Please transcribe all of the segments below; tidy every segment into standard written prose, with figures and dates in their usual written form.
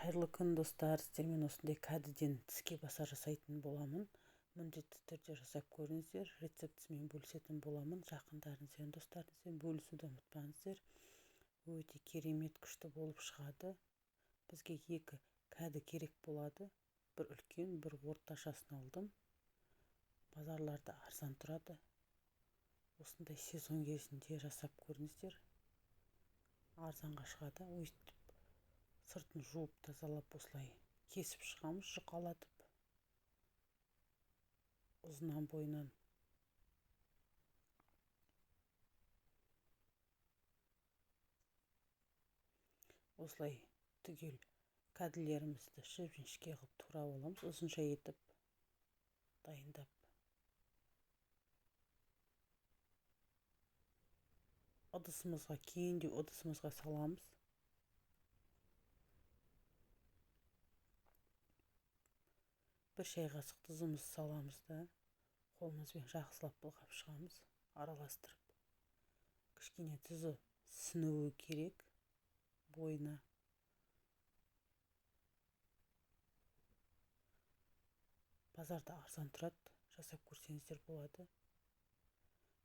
Қайырлы күн достар, сіздермен осындай кәдеден тіске баса жасайтын боламын. Міндетті түрде жасап көріңіздер, рецептісімен бөлісетін боламын. Жақындарыңызбен, достарыңызбен бөлісуді ұмытпаңыздар. Өте керемет күшті болып шығады. Бізге екі кәді керек болады. Бір үлкен, бір орташасын алдым. Базарларда арзан тұрады. Осындай сезон кезінде жасап көріңіздер. Арзанға шығады. Өйтіп сыртын жуып тазалап осылай кесіп шығамыз, жұқалатып ұзынан бойынан. Осылай түгел кәділерімізді жіп-жіңішке қылып турап аламыз, ұзынша етіп дайындап. Ыдысымызға, кейіндеу ыдысымызға саламыз. Бір шай қасық тұзымызды саламыз да, қолымызбен жақсылап былғап шығамыз, араластырып. Кішкене тұзы сіңуі керек бойына. Базарда арзан тұрады, жасап көрсеңіздер болады.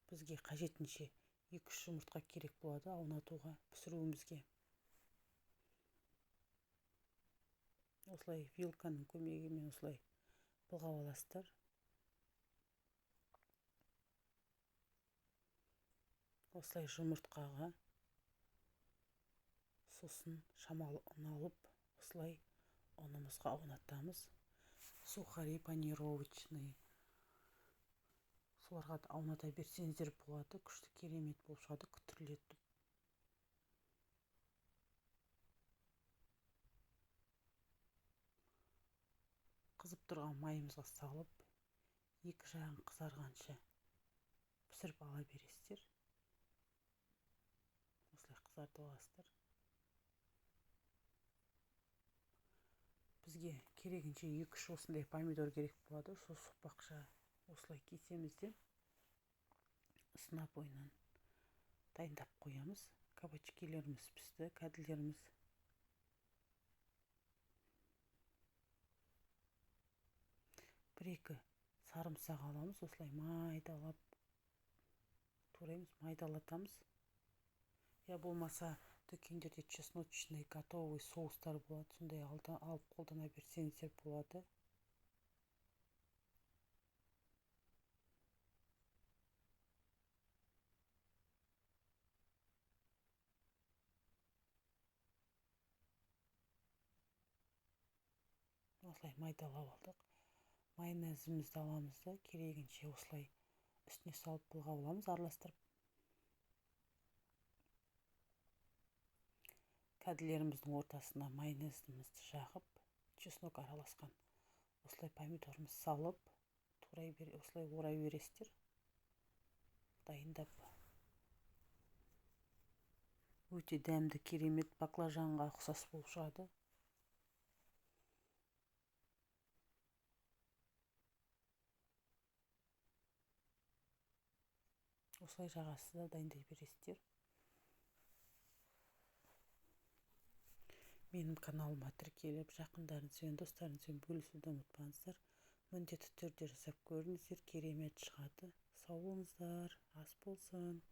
Бізге қажетінше 2-3 жұмыртқа керек болады аунатуға, пісіруімізге. Осылай вилканың көмегімен осылай былғап аласыздар. Осылай жұмыртқаға сосын шамалы ұн алып, осылай ұнымызға аунатамыз. Сухари панировочный. Соларға да ауната берсеңіздер болады. Күшті керемет болып шығады, күтірлетіп. Қызып тұрған майымызға салып, екі жағын қызарғанша пісіріп ала бересіздер. Осылай қызартып аласыздар. Бізге керегінше 2-3 осындай помидор керек болады. Сол соқпақша осылай кесеміз де сынап ойынан дайындап қоямыз. Кабачкилеріміз пісті, кәділеріміз. Бір-екі сарымсақ аламыз, осылай майдалап тураймыз, майдалатамыз. Я болмаса дүкендерде чесночный готовый соустар болады, сондай алып қолдана берсеңіздер болады. Осылай майдалап алдық. Майонезімізді аламыз да, керегінше осылай үстіне салып былғап аламыз, араластырып. Кәділеріміздің ортасына майонезімізді жағып, чеснок араласқан. Осылай помидорымыз салып, осылай орай бересіздер. Дайындап. Өте дәмді, керемет, баклажанға ұқсас болып шығады. Осылай жағасыз да дайындай бересіздер. Менің каналыма тіркеліп, жақындарыңызбен, достарыңызбен бөлісуді ұмытпаңыздар. Міндетті түрде жасап көріңіздер, керемет шығады. Сау болыңыздар, ас болсын.